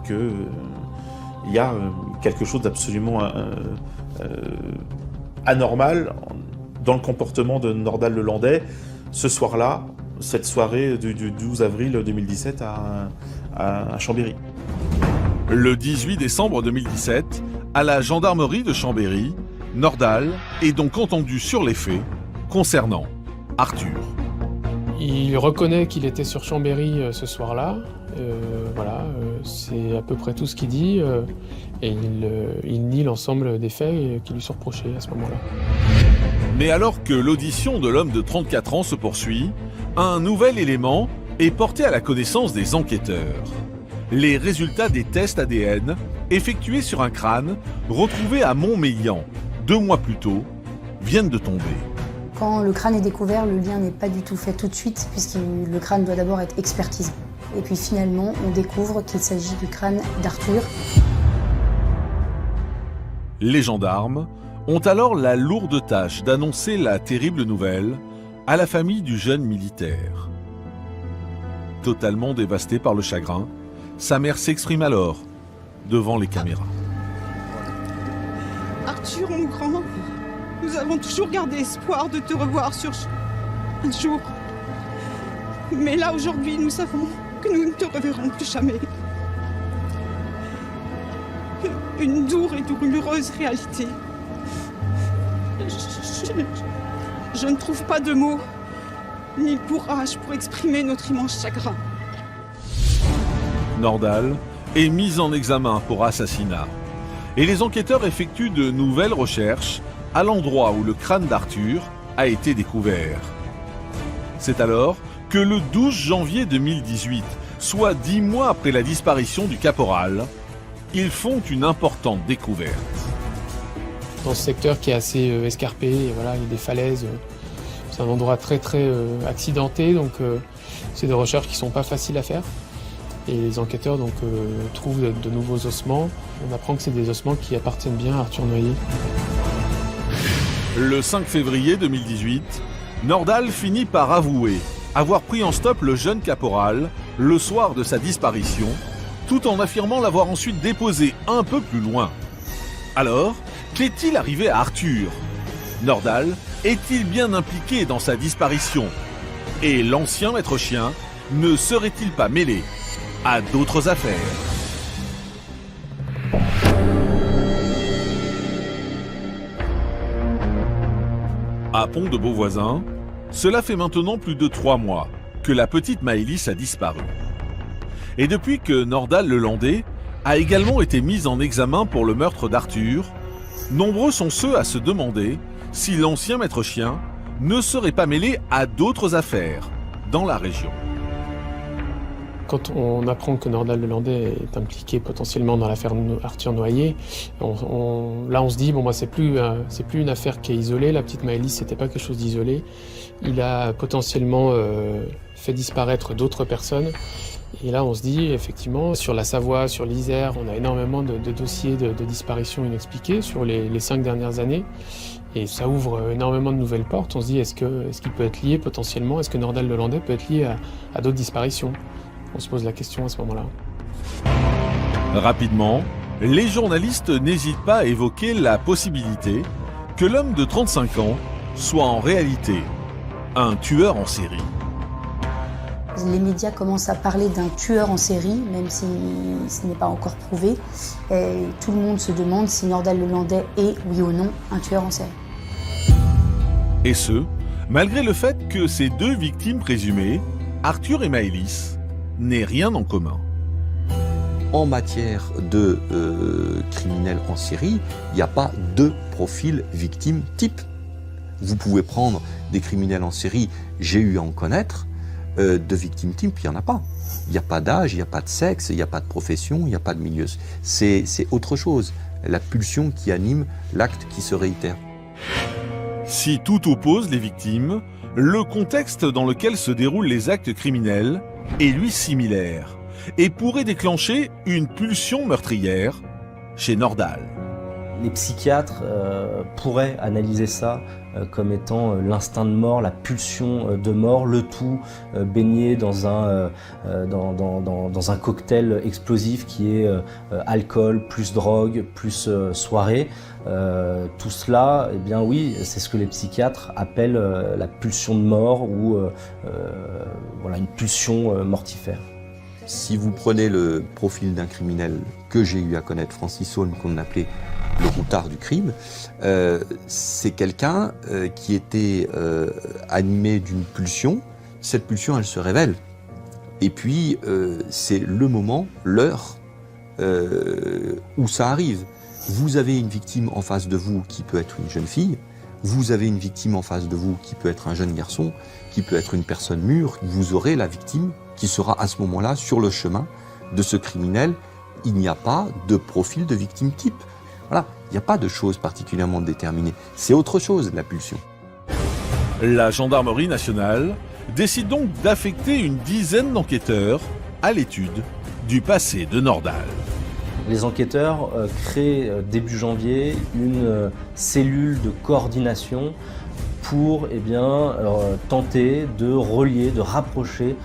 qu'il y a quelque chose d'absolument anormal dans le comportement de Nordal Le Landais ce soir-là, cette soirée du 12 avril 2017 à Chambéry. Le 18 décembre 2017, à la gendarmerie de Chambéry, Nordal est donc entendu sur les faits concernant Arthur. Il reconnaît qu'il était sur Chambéry ce soir-là, c'est à peu près tout ce qu'il dit, et il nie l'ensemble des faits qui lui sont reprochés à ce moment-là. Mais alors que l'audition de l'homme de 34 ans se poursuit, un nouvel élément est porté à la connaissance des enquêteurs. Les résultats des tests ADN effectués sur un crâne retrouvé à Montmélian 2 mois plus tôt viennent de tomber. Quand le crâne est découvert, le lien n'est pas du tout fait tout de suite, puisque le crâne doit d'abord être expertisé. Et puis finalement, on découvre qu'il s'agit du crâne d'Arthur. Les gendarmes ont alors la lourde tâche d'annoncer la terrible nouvelle à la famille du jeune militaire. Totalement dévastée par le chagrin, sa mère s'exprime alors devant les caméras. Arthur, mon grand, nous avons toujours gardé espoir de te revoir un jour. Mais là, aujourd'hui, nous savons que nous ne te reverrons plus jamais. Une dure et douloureuse réalité. Je ne trouve pas de mots, ni le courage pour exprimer notre immense chagrin. Nordal est mis en examen pour assassinat. Et les enquêteurs effectuent de nouvelles recherches à l'endroit où le crâne d'Arthur a été découvert. C'est alors que le 12 janvier 2018, soit 10 mois après la disparition du caporal, ils font une importante découverte. Dans ce secteur qui est assez escarpé, il y a des falaises, c'est un endroit très accidenté, donc c'est des recherches qui ne sont pas faciles à faire. Et les enquêteurs trouvent de nouveaux ossements. On apprend que c'est des ossements qui appartiennent bien à Arthur Noyer. Le 5 février 2018, Nordal finit par avouer avoir pris en stop le jeune caporal le soir de sa disparition, tout en affirmant l'avoir ensuite déposé un peu plus loin. Alors, qu'est-il arrivé à Arthur? Nordal est-il bien impliqué dans sa disparition? Et l'ancien maître chien ne serait-il pas mêlé à d'autres affaires? À Pont de Beauvoisin, cela fait maintenant plus de 3 mois que la petite Maëlys a disparu. Et depuis que Nordal Le Landais a également été mis en examen pour le meurtre d'Arthur, nombreux sont ceux à se demander si l'ancien maître chien ne serait pas mêlé à d'autres affaires dans la région. Quand on apprend que Nordal Le Landais est impliqué potentiellement dans l'affaire Arthur Noyer, on se dit c'est plus une affaire qui est isolée. La petite Maëlys, c'était pas quelque chose d'isolé. Il a potentiellement fait disparaître d'autres personnes. Et là, on se dit, effectivement, sur la Savoie, sur l'Isère, on a énormément de dossiers de disparitions inexpliquées sur les 5 dernières années. Et ça ouvre énormément de nouvelles portes. On se dit, est-ce qu'il peut être lié potentiellement, est-ce que Nordal-Lelandais peut être lié à d'autres disparitions? On se pose la question à ce moment-là. Rapidement, les journalistes n'hésitent pas à évoquer la possibilité que l'homme de 35 ans soit en réalité un tueur en série. Les médias commencent à parler d'un tueur en série, même si ce n'est pas encore prouvé. Et tout le monde se demande si Nordal-Lelandais est, oui ou non, un tueur en série. Et ce, malgré le fait que ces deux victimes présumées, Arthur et Maëlys, n'aient rien en commun. En matière de criminels en série, il n'y a pas deux profils victimes type. Vous pouvez prendre des criminels en série, j'ai eu à en connaître, de victimes type, il n'y en a pas. Il n'y a pas d'âge, il n'y a pas de sexe, il n'y a pas de profession, il n'y a pas de milieu. C'est autre chose, la pulsion qui anime l'acte qui se réitère. Si tout oppose les victimes, le contexte dans lequel se déroulent les actes criminels est lui similaire et pourrait déclencher une pulsion meurtrière chez Nordal. Les psychiatres pourraient analyser ça comme étant l'instinct de mort, la pulsion de mort, le tout baigné dans un cocktail explosif qui est alcool, plus drogue, plus soirée. Tout cela, eh bien oui, c'est ce que les psychiatres appellent la pulsion de mort ou voilà, une pulsion mortifère. Si vous prenez le profil d'un criminel que j'ai eu à connaître, Francis Saulne, qu'on appelait le routard du crime, c'est quelqu'un qui était animé d'une pulsion. Cette pulsion, elle se révèle. Et puis, c'est le moment, l'heure où ça arrive. Vous avez une victime en face de vous qui peut être une jeune fille, vous avez une victime en face de vous qui peut être un jeune garçon, qui peut être une personne mûre. Vous aurez la victime qui sera à ce moment-là sur le chemin de ce criminel. Il n'y a pas de profil de victime type. Voilà, il n'y a pas de choses particulièrement déterminées. C'est autre chose, la pulsion. La gendarmerie nationale décide donc d'affecter une dizaine d'enquêteurs à l'étude du passé de Nordal. Les enquêteurs créent début janvier une cellule de coordination pour tenter de relier, de rapprocher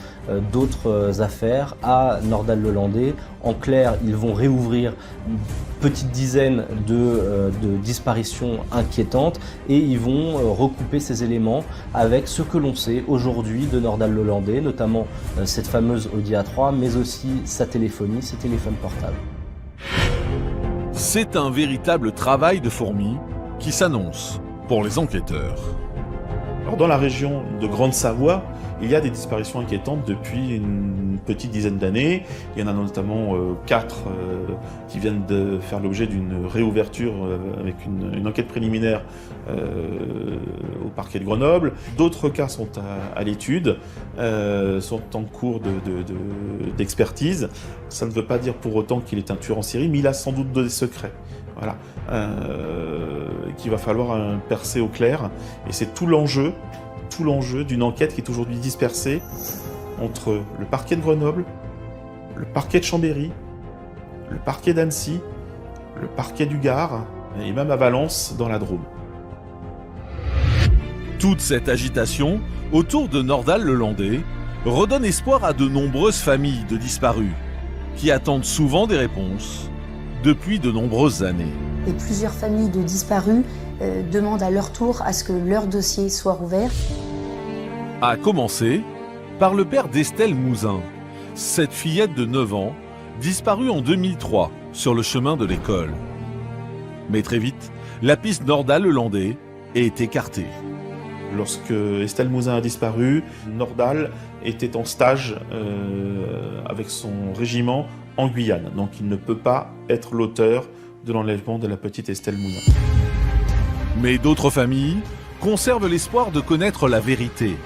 d'autres affaires à Nordal-Lelandais. En clair, ils vont réouvrir une petite dizaine de disparitions inquiétantes et ils vont recouper ces éléments avec ce que l'on sait aujourd'hui de Nordal-Lelandais, notamment cette fameuse Audi A3, mais aussi sa téléphonie, ses téléphones portables. C'est un véritable travail de fourmi qui s'annonce pour les enquêteurs. Alors dans la région de Grande-Savoie, il y a des disparitions inquiétantes depuis une petite dizaine d'années. Il y en a notamment 4 qui viennent de faire l'objet d'une réouverture avec une enquête préliminaire au parquet de Grenoble. D'autres cas sont à l'étude, sont en cours d'expertise. Ça ne veut pas dire pour autant qu'il est un tueur en série, mais il a sans doute des secrets. Voilà, qu'il va falloir percer au clair. Et c'est tout l'enjeu d'une enquête qui est aujourd'hui dispersée entre le parquet de Grenoble, le parquet de Chambéry, le parquet d'Annecy, le parquet du Gard et même à Valence dans la Drôme. Toute cette agitation autour de Nordal-Lelandais redonne espoir à de nombreuses familles de disparus qui attendent souvent des réponses depuis de nombreuses années. Et plusieurs familles de disparus demandent à leur tour à ce que leur dossier soit rouvert. À commencer par le père d'Estelle Mouzin, cette fillette de 9 ans, disparue en 2003 sur le chemin de l'école. Mais très vite, la piste Nordal-Lelandais est écartée. Lorsque Estelle Mouzin a disparu, Nordal était en stage avec son régiment en Guyane. Donc il ne peut pas être l'auteur de l'enlèvement de la petite Estelle Mouzin. Mais d'autres familles conservent l'espoir de connaître la vérité,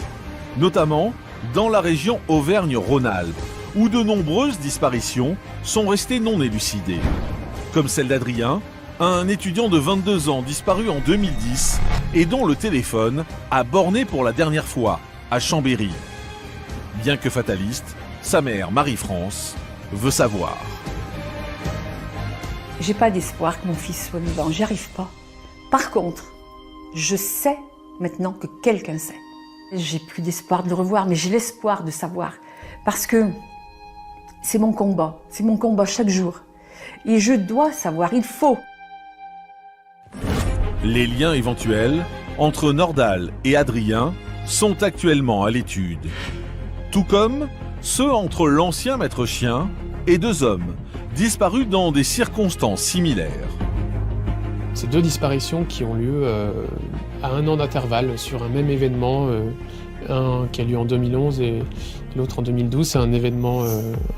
notamment dans la région Auvergne-Rhône-Alpes, où de nombreuses disparitions sont restées non élucidées. Comme celle d'Adrien, un étudiant de 22 ans disparu en 2010 et dont le téléphone a borné pour la dernière fois à Chambéry. Bien que fataliste, sa mère, Marie-France, veut savoir. J'ai pas d'espoir que mon fils soit vivant, j'y arrive pas. Par contre, je sais maintenant que quelqu'un sait. J'ai plus d'espoir de le revoir, mais j'ai l'espoir de savoir. Parce que c'est mon combat chaque jour. Et je dois savoir, il faut. Les liens éventuels entre Nordal et Adrien sont actuellement à l'étude. Tout comme ceux entre l'ancien maître chien et 2 hommes disparus dans des circonstances similaires. Ces 2 disparitions qui ont lieu à 1 an d'intervalle sur un même événement, un qui a lieu en 2011 et l'autre en 2012. C'est un événement,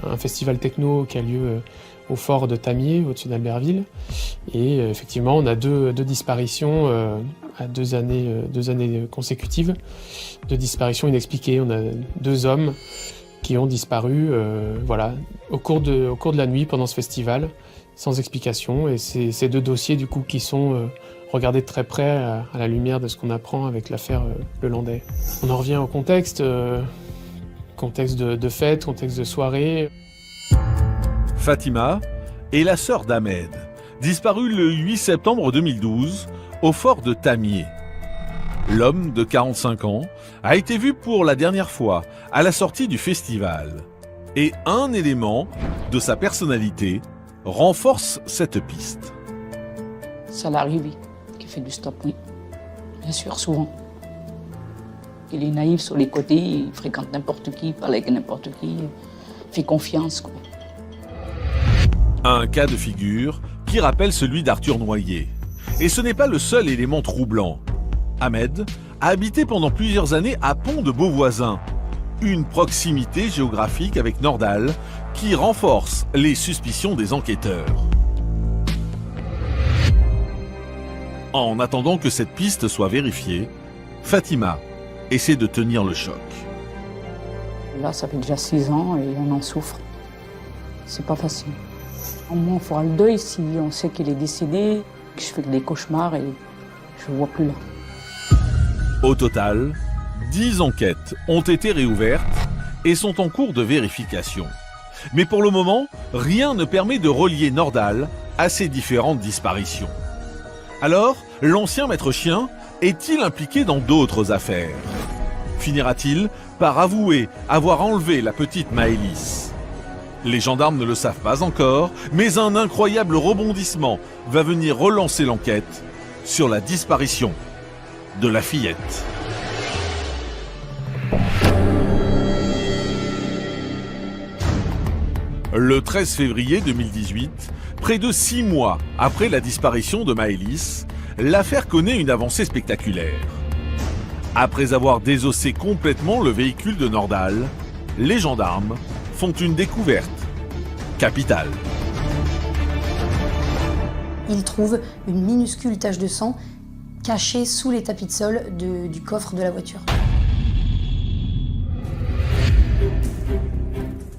un festival techno qui a lieu au fort de Tamier, au-dessus d'Albertville. Et effectivement, on a deux disparitions à 2 années consécutives, 2 disparitions inexpliquées. On a 2 hommes qui ont disparu au cours de la nuit pendant ce festival, sans explication. Et c'est ces 2 dossiers du coup qui sont regardés de très près à la lumière de ce qu'on apprend avec l'affaire Le Landais. On en revient au contexte, contexte de fête, contexte de soirée. Fatima est la sœur d'Ahmed, disparue le 8 septembre 2012 au fort de Tamier. L'homme de 45 ans a été vu pour la dernière fois à la sortie du festival. Et un élément de sa personnalité renforce cette piste. Ça l'arrive, qu'il fait du stop, oui. Bien sûr, souvent. Il est naïf sur les côtés, il fréquente n'importe qui, il parle avec n'importe qui, il fait confiance, quoi. Un cas de figure qui rappelle celui d'Arthur Noyer. Et ce n'est pas le seul élément troublant. Ahmed a habité pendant plusieurs années à Pont-de-Beauvoisin, une proximité géographique avec Nordal qui renforce les suspicions des enquêteurs. En attendant que cette piste soit vérifiée, Fatima essaie de tenir le choc. Là, ça fait déjà 6 ans et on en souffre. C'est pas facile. Au moins, on fera le deuil si on sait qu'il est décédé, que je fais des cauchemars et je ne vois plus là. Au total, 10 enquêtes ont été réouvertes et sont en cours de vérification. Mais pour le moment, rien ne permet de relier Nordal à ces différentes disparitions. Alors, l'ancien maître chien est-il impliqué dans d'autres affaires? Finira-t-il par avouer avoir enlevé la petite Maëlys? Les gendarmes ne le savent pas encore, mais un incroyable rebondissement va venir relancer l'enquête sur la disparition de la fillette. Le 13 février 2018, près de 6 mois après la disparition de Maëlys, l'affaire connaît une avancée spectaculaire. Après avoir désossé complètement le véhicule de Nordal, les gendarmes font une découverte capitale. Ils trouvent une minuscule tache de sang cachée sous les tapis de sol du coffre de la voiture.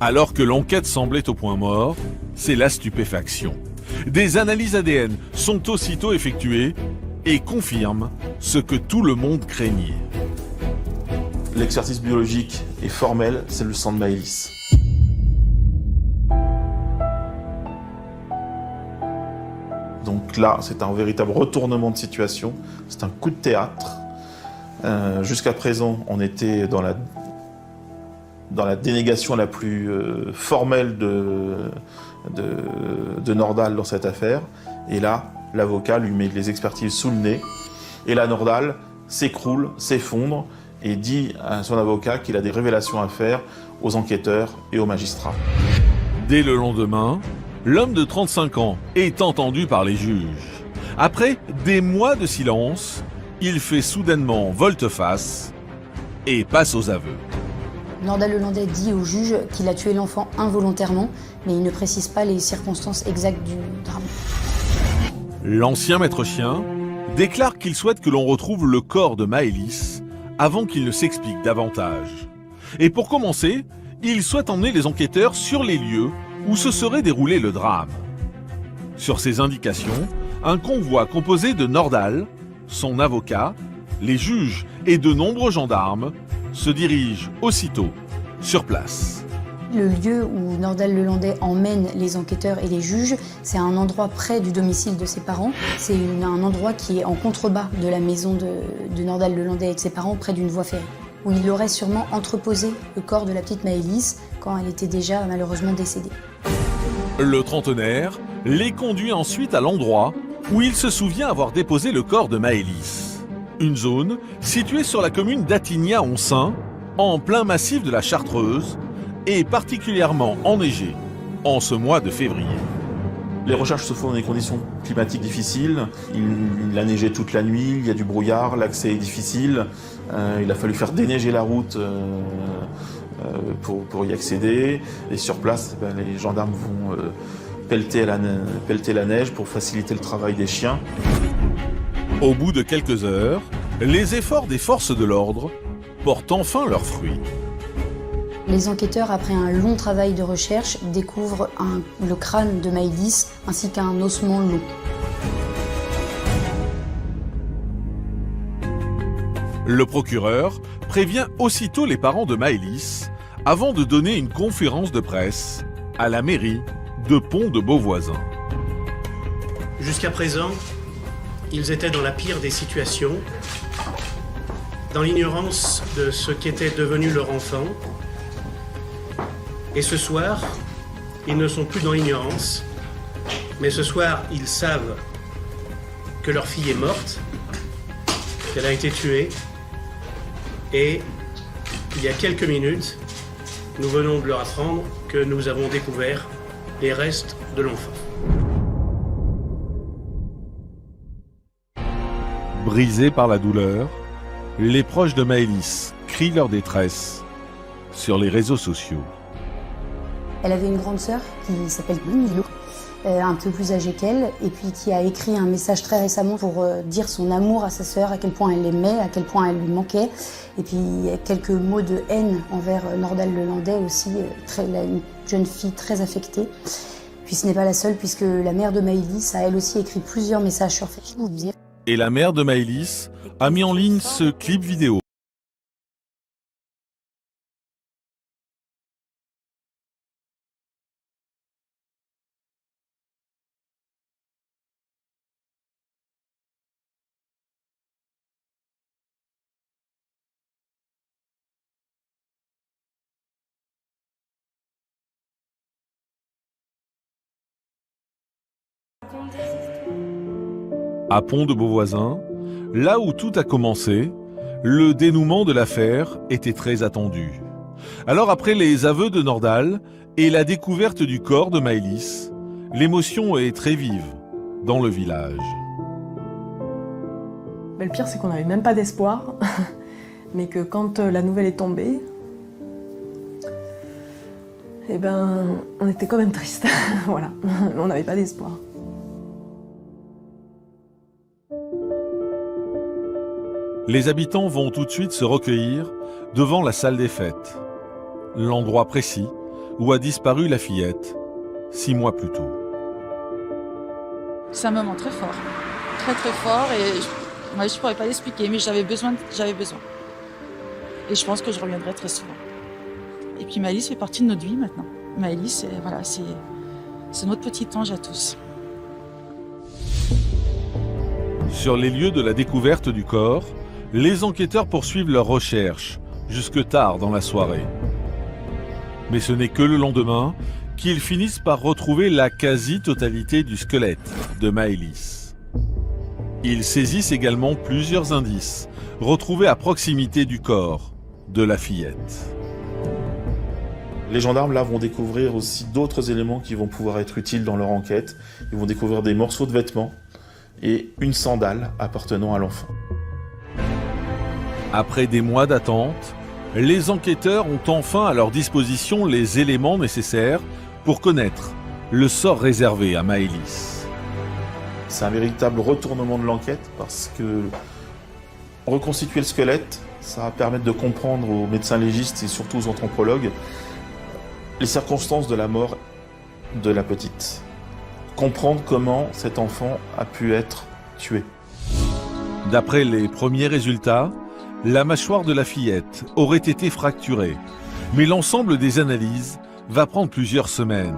Alors que l'enquête semblait au point mort, c'est la stupéfaction. Des analyses ADN sont aussitôt effectuées et confirment ce que tout le monde craignait. L'expertise biologique est formelle, c'est le sang de Maëlys. Donc là, c'est un véritable retournement de situation, c'est un coup de théâtre. Jusqu'à présent, on était dans la dénégation la plus formelle de Nordal dans cette affaire. Et là, l'avocat lui met les expertises sous le nez. Et là, Nordal s'écroule, s'effondre et dit à son avocat qu'il a des révélations à faire aux enquêteurs et aux magistrats. Dès le lendemain, l'homme de 35 ans est entendu par les juges. Après des mois de silence, il fait soudainement volte-face et passe aux aveux. Nordal Le Landais dit au juge qu'il a tué l'enfant involontairement, mais il ne précise pas les circonstances exactes du drame. L'ancien maître chien déclare qu'il souhaite que l'on retrouve le corps de Maëlys avant qu'il ne s'explique davantage. Et pour commencer, il souhaite emmener les enquêteurs sur les lieux où se serait déroulé le drame. Sur ces indications, un convoi composé de Nordal, son avocat, les juges et de nombreux gendarmes se dirige aussitôt sur place. Le lieu où Nordal-Lelandais emmène les enquêteurs et les juges, c'est un endroit près du domicile de ses parents. C'est un endroit qui est en contrebas de la maison de Nordal-Lelandais et de ses parents, près d'une voie ferrée, où il aurait sûrement entreposé le corps de la petite Maëlys quand elle était déjà malheureusement décédée. Le trentenaire les conduit ensuite à l'endroit où il se souvient avoir déposé le corps de Maëlys. Une zone située sur la commune d'Attignas-on-Saint, en plein massif de la Chartreuse, et particulièrement enneigée en ce mois de février. Les recherches se font dans des conditions climatiques difficiles. Il a neigé toute la nuit, il y a du brouillard, l'accès est difficile. Il a fallu faire déneiger la route pour y accéder. Et sur place, les gendarmes vont pelleter la neige pour faciliter le travail des chiens. Au bout de quelques heures, les efforts des forces de l'ordre portent enfin leurs fruits. Les enquêteurs, après un long travail de recherche, découvrent le crâne de Maëlys ainsi qu'un ossement long. Le procureur prévient aussitôt les parents de Maëlys avant de donner une conférence de presse à la mairie de Pont-de-Beauvoisin. Jusqu'à présent, ils étaient dans la pire des situations, dans l'ignorance de ce qu'était devenu leur enfant. Et ce soir, ils ne sont plus dans l'ignorance, mais ce soir, ils savent que leur fille est morte, qu'elle a été tuée, et il y a quelques minutes, nous venons de leur apprendre que nous avons découvert les restes de l'enfant. Brisés par la douleur, les proches de Maëlys crient leur détresse sur les réseaux sociaux. Elle avait une grande sœur qui s'appelle Milo, un peu plus âgée qu'elle, et puis qui a écrit un message très récemment pour dire son amour à sa sœur, à quel point elle l'aimait, à quel point elle lui manquait, et puis quelques mots de haine envers Nordal-Lelandais aussi, une jeune fille très affectée. Puis ce n'est pas la seule, puisque la mère de Maëlys a elle aussi écrit plusieurs messages sur Facebook. Et la mère de Maëlys a mis en ligne ce clip vidéo. À Pont-de-Beauvoisin, là où tout a commencé, le dénouement de l'affaire était très attendu. Alors après les aveux de Nordal et la découverte du corps de Maëlys, l'émotion est très vive dans le village. Mais le pire, c'est qu'on n'avait même pas d'espoir, mais que quand la nouvelle est tombée, eh ben, on était quand même triste. Voilà, on n'avait pas d'espoir. Les habitants vont tout de suite se recueillir devant la salle des fêtes, l'endroit précis où a disparu la fillette 6 mois plus tôt. C'est un moment très fort, très fort, et moi je pourrais pas l'expliquer, mais j'avais besoin. Et je pense que je reviendrai très souvent. Et puis Maëlys fait partie de notre vie maintenant. Maëlys, voilà, c'est notre petit ange à tous. Sur les lieux de la découverte du corps, les enquêteurs poursuivent leurs recherches jusque tard dans la soirée. Mais ce n'est que le lendemain qu'ils finissent par retrouver la quasi-totalité du squelette de Maëlys. Ils saisissent également plusieurs indices retrouvés à proximité du corps de la fillette. Les gendarmes là vont découvrir aussi d'autres éléments qui vont pouvoir être utiles dans leur enquête. Ils vont découvrir des morceaux de vêtements et une sandale appartenant à l'enfant. Après des mois d'attente, les enquêteurs ont enfin à leur disposition les éléments nécessaires pour connaître le sort réservé à Maëlys. C'est un véritable retournement de l'enquête parce que reconstituer le squelette, ça va permettre de comprendre aux médecins légistes et surtout aux anthropologues les circonstances de la mort de la petite. Comprendre comment cet enfant a pu être tué. D'après les premiers résultats, la mâchoire de la fillette aurait été fracturée, mais l'ensemble des analyses va prendre plusieurs semaines.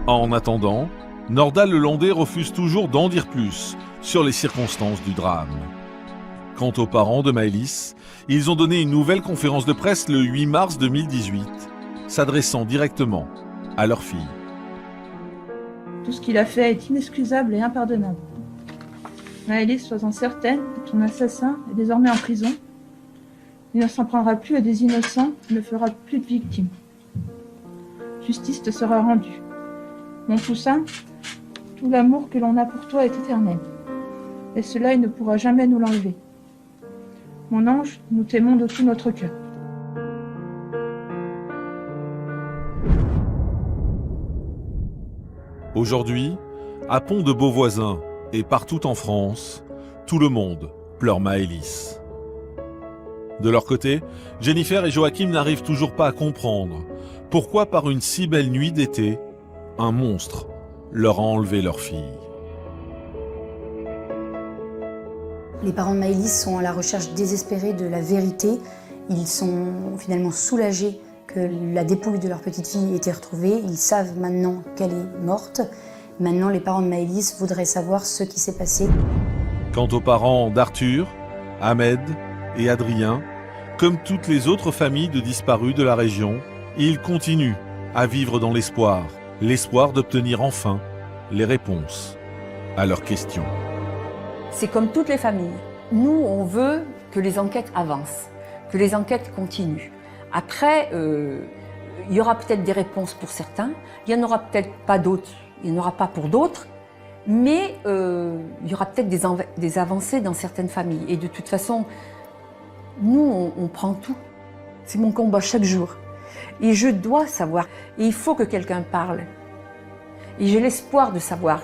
En attendant, Nordal Lelandais refuse toujours d'en dire plus sur les circonstances du drame. Quant aux parents de Maëlys, ils ont donné une nouvelle conférence de presse le 8 mars 2018, s'adressant directement à leur fille. Tout ce qu'il a fait est inexcusable et impardonnable. Maëlys, sois-en certaine, ton assassin est désormais en prison. Il ne s'en prendra plus à des innocents, il ne fera plus de victimes. Justice te sera rendue. Mon poussin, tout l'amour que l'on a pour toi est éternel. Et cela, il ne pourra jamais nous l'enlever. Mon ange, nous t'aimons de tout notre cœur. Aujourd'hui, à Pont-de-Beauvoisin et partout en France, tout le monde pleure Maëlys. De leur côté, Jennifer et Joachim n'arrivent toujours pas à comprendre pourquoi, par une si belle nuit d'été, un monstre leur a enlevé leur fille. Les parents de Maëlys sont à la recherche désespérée de la vérité. Ils sont finalement soulagés que la dépouille de leur petite fille ait été retrouvée. Ils savent maintenant qu'elle est morte. Maintenant, les parents de Maëlys voudraient savoir ce qui s'est passé. Quant aux parents d'Arthur, Ahmed et Adrien, comme toutes les autres familles de disparus de la région, ils continuent à vivre dans l'espoir d'obtenir enfin les réponses à leurs questions. C'est comme toutes les familles. Nous, on veut que les enquêtes avancent, que les enquêtes continuent. Après, il y aura peut-être des réponses pour certains, il n'y en aura peut-être pas d'autres, il n'y en aura pas pour d'autres, mais il y aura peut-être des avancées dans certaines familles. Et de toute façon, nous, on prend tout. C'est mon combat chaque jour. Et je dois savoir. Et il faut que quelqu'un parle. Et j'ai l'espoir de savoir.